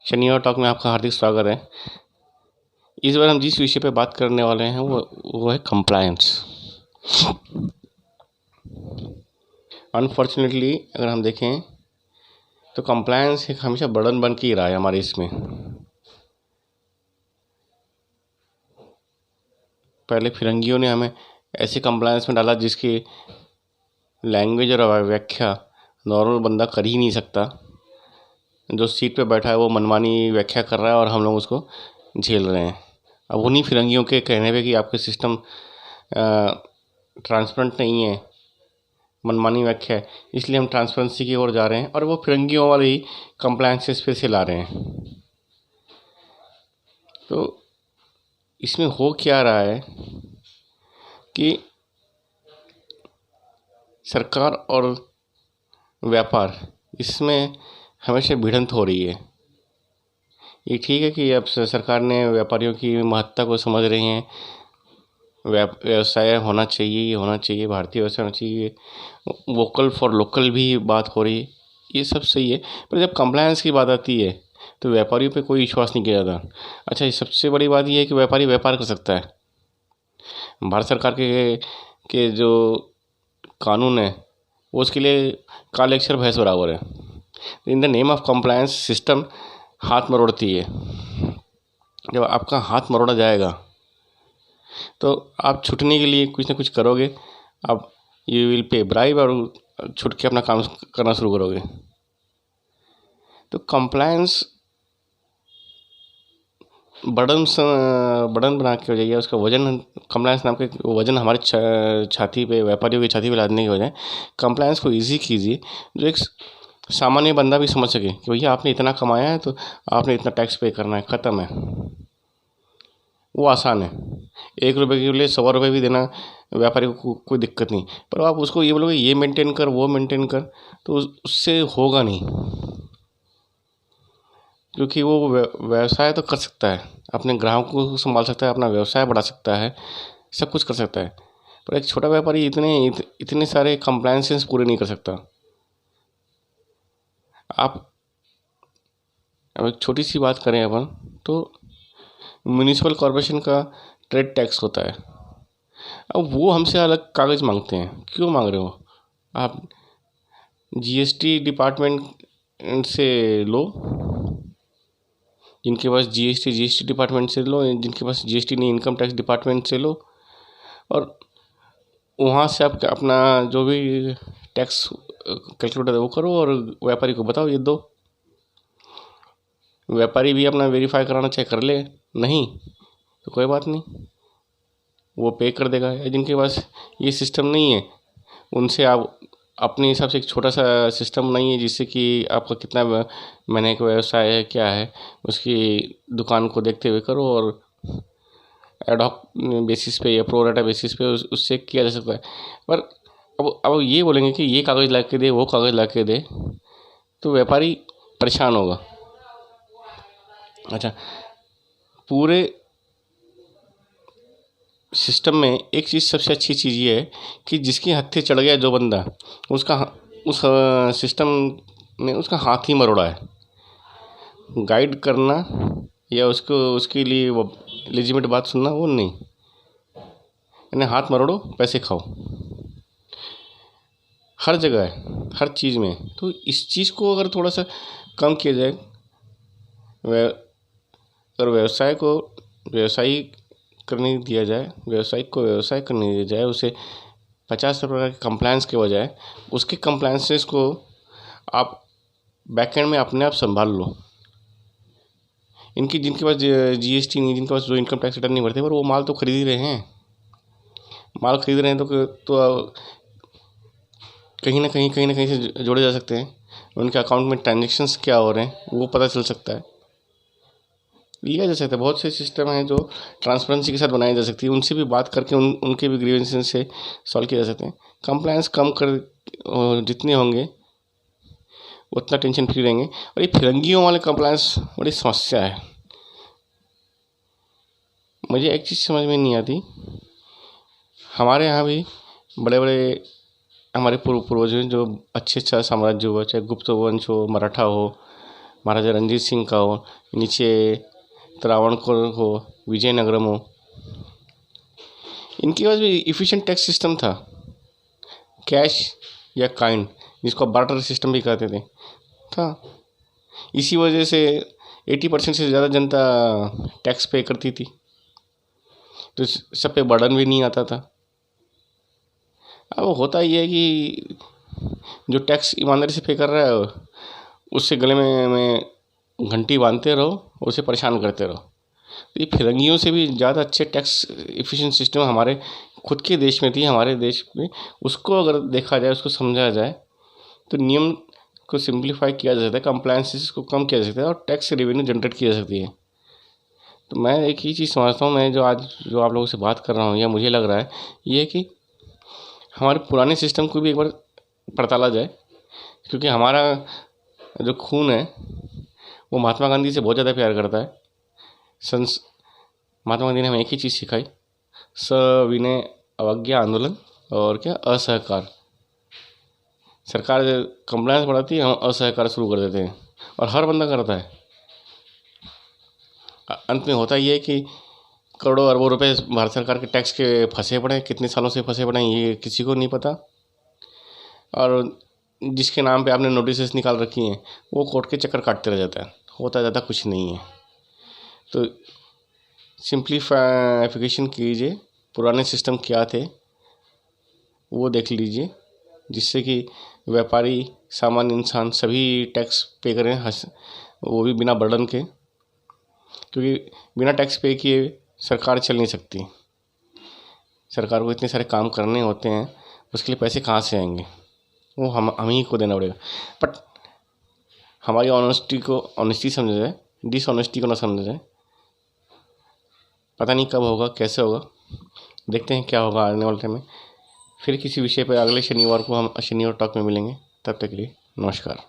शनिवार टॉक में आपका हार्दिक स्वागत है। इस बार हम जिस विषय पे बात करने वाले हैं वो है कंप्लायंस। अनफॉर्चुनेटली अगर हम देखें तो कंप्लायंस एक हमेशा बर्डन बन के ही रहा है हमारे इसमें। पहले फिरंगियों ने हमें ऐसे कंप्लायंस में डाला जिसकी लैंग्वेज और व्याख्या नॉर्मल बंदा कर ही नहीं सकता। जो सीट पे बैठा है वो मनमानी व्याख्या कर रहा है और हम लोग उसको झेल रहे हैं। अब उन्हीं फिरंगियों के कहने पे कि आपके सिस्टम ट्रांसपेरेंट नहीं है, मनमानी व्याख्या है, इसलिए हम ट्रांसपेरेंसी की ओर जा रहे हैं और वो फिरंगियों वाले ही कंप्लायंसेस फिर से ला रहे हैं। तो इसमें हो क्या रहा है कि सरकार और व्यापार इसमें हमेशा भिड़ंत हो रही है। ये ठीक है कि अब सरकार ने व्यापारियों की महत्ता को समझ रही हैं, व्यवसाय होना चाहिए, भारतीय व्यवसाय होना चाहिए, वोकल फॉर लोकल भी बात हो रही है, ये सब सही है। पर जब कंप्लायंस की बात आती है तो व्यापारियों पे कोई विश्वास नहीं किया जाता। अच्छा, ये सबसे बड़ी बात ये है कि व्यापारी व्यापार कर सकता है। भारत सरकार के जो कानून है वो उसके लिए काले अक्षर भैंस बराबर है। In the name of compliance system हाथ मरोड़ती है। जब आपका हाथ मरोड़ा जाएगा तो आप छूटने के लिए कुछ ना कुछ करोगे, आप यू विल पे ब्राइब और छूट के अपना काम करना शुरू करोगे। तो कंप्लायंस बर्डन बना के हो जाइए, उसका वजन कंप्लायंस नाम के वजन हमारे छाती पे, व्यापारियों की छाती पे लादने की बजाय कंप्लायंस को ईजी कीजिए, जो एक सामान्य बंदा भी समझ सके कि भैया आपने इतना कमाया है तो आपने इतना टैक्स पे करना है, ख़त्म है। वो आसान है। 1 रुपये के लिए 100 रुपये भी देना व्यापारी को कोई दिक्कत नहीं। पर आप उसको ये बोलोगे ये मेंटेन कर, वो मेंटेन कर, तो उससे होगा नहीं। क्योंकि वो व्यवसाय तो कर सकता है, अपने ग्राहकों को संभाल सकता है, अपना व्यवसाय बढ़ा सकता है, सब कुछ कर सकता है। पर एक छोटा व्यापारी इतने सारे कंप्लायंसेस पूरे नहीं कर सकता। आप अब एक छोटी सी बात करें अपन तो म्युनिसिपल कॉरपोरेशन का ट्रेड टैक्स होता है। अब वो हमसे अलग कागज़ मांगते हैं। क्यों मांग रहे हो? आप जीएसटी डिपार्टमेंट से लो, जिनके पास जीएसटी डिपार्टमेंट से लो, जिनके पास जीएसटी नहीं इनकम टैक्स डिपार्टमेंट से लो, और वहाँ से आप अपना जो भी टैक्स कैलकुलेट है वो करो और व्यापारी को बताओ ये दो। व्यापारी भी अपना वेरीफाई कराना चाहे कर ले, नहीं तो कोई बात नहीं, वो पे कर देगा। या जिनके पास ये सिस्टम नहीं है उनसे आप अपने हिसाब से एक छोटा सा सिस्टम नहीं है जिससे कि आपका कितना महीने का व्यवसाय है, क्या है, उसकी दुकान को देखते हुए करो और एडहॉक बेसिस पे या प्रोराटा बेसिस पे उससे किया जा सकता है। पर अब ये बोलेंगे कि ये कागज़ ला के दे, वो कागज़ ला के दे, तो व्यापारी परेशान होगा। अच्छा, पूरे सिस्टम में एक चीज़ सबसे अच्छी चीज़ ये है कि जिसकी हत्थे चढ़ गया जो बंदा, उस सिस्टम ने उसका हाथ ही मरोड़ा है। गाइड करना या उसके लिए वो लेजिटिमेट बात सुनना, वो नहीं। यानी हाथ मरोड़ो, पैसे खाओ, हर जगह है, हर चीज़ में। तो इस चीज़ को अगर थोड़ा सा कम किया जाए, अगर व्यवसाय को व्यवसायी करने दिया जाए, व्यवसायिक को व्यवसाय करने दिया जाए, उसे 50 प्रकार के कंप्लायंस के बजाय उसके कंप्लायंसेस को आप बैकएंड में अपने आप संभाल लो। जिनके पास जीएसटी नहीं, जिनके पास जो इनकम टैक्स रिटर्न नहीं भरते, पर वो माल तो खरीद ही रहे हैं। माल खरीद रहे हैं तो कहीं ना कहीं से जोड़े जा सकते हैं। उनके अकाउंट में ट्रांजेक्शन्स क्या हो रहे हैं वो पता चल सकता है, लिया जा सकता है। बहुत से सिस्टम हैं जो ट्रांसपेरेंसी के साथ बनाई जा सकती है, उनसे भी बात करके उनके भी ग्रीवेंसेस से सॉल्व किए जा सकते हैं। कंप्लायंस कम कर जितने होंगे उतना टेंशन फ्री रहेंगे। और ये फिरंगियों वाले कंप्लायंस बड़ी समस्या है। मुझे एक चीज़ समझ में नहीं आती, हमारे यहाँ भी बड़े बड़े हमारे पूर्वज जो अच्छे अच्छा साम्राज्य हुआ, चाहे गुप्त वंश हो, मराठा हो, महाराजा रंजीत सिंह का हो, नीचे त्रावणकोर हो, विजयनगरम हो, इनके पास भी इफ़िशिएंट टैक्स सिस्टम था, कैश या काइंड, जिसको बार्टर सिस्टम भी कहते थे, था। इसी वजह से 80% से ज़्यादा जनता टैक्स पे करती थी, तो सब पे बर्डन भी नहीं आता था। अब होता ये है कि जो टैक्स ईमानदारी से पे कर रहा है उससे गले में घंटी बांधते रहो, उसे परेशान करते रहो। तो ये फिरंगियों से भी ज़्यादा अच्छे टैक्स इफिशिएंट सिस्टम हमारे खुद के देश में थी, हमारे देश में। उसको अगर देखा जाए, उसको समझा जाए, तो नियम को सिंप्लीफाई किया जा सकता है, कंप्लायंसेस को कम किया जा सकता है और टैक्स रेवेन्यू जनरेट की जा सकती है। तो मैं एक ही चीज़ समझता हूँ, मैं जो आज जो आप लोगों से बात कर रहा हूँ, या मुझे लग रहा है ये कि हमारे पुराने सिस्टम को भी एक बार पड़ताला जाए, क्योंकि हमारा जो खून है वो महात्मा गांधी से बहुत ज़्यादा प्यार करता है। महात्मा गांधी ने हमें एक ही चीज़ सिखाई, सविनय अवज्ञा आंदोलन, और क्या, असहकार। सरकार कंप्लायंस बढ़ाती है, हम असहकार शुरू कर देते हैं, और हर बंदा करता है। अंत में होता ये है कि करोड़ों अरबों रुपए भारत सरकार के टैक्स के फंसे पड़े, कितने सालों से फंसे पड़े हैं ये किसी को नहीं पता। और जिसके नाम पे आपने नोटिस निकाल रखी हैं वो कोर्ट के चक्कर काटते रह जाता है, होता ज़्यादा कुछ नहीं है। तो सिंप्लीफिकेशन कीजिए, पुराने सिस्टम क्या थे वो देख लीजिए, जिससे कि व्यापारी, सामान्य इंसान सभी टैक्स पे करें, वो भी बिना बर्डन के, क्योंकि बिना टैक्स पे किए सरकार चल नहीं सकती। सरकार को इतने सारे काम करने होते हैं, उसके लिए पैसे कहाँ से आएंगे, वो हम ही को देना पड़ेगा। बट हमारी ऑनेस्टी समझा जाए, डिसऑनेस्टी को ना समझा जाए। पता नहीं कब होगा, कैसे होगा, देखते हैं क्या होगा आने वाले टाइम में। फिर किसी विषय पर अगले शनिवार को हम शनिवार टॉक में मिलेंगे। तब तक के लिए नमस्कार।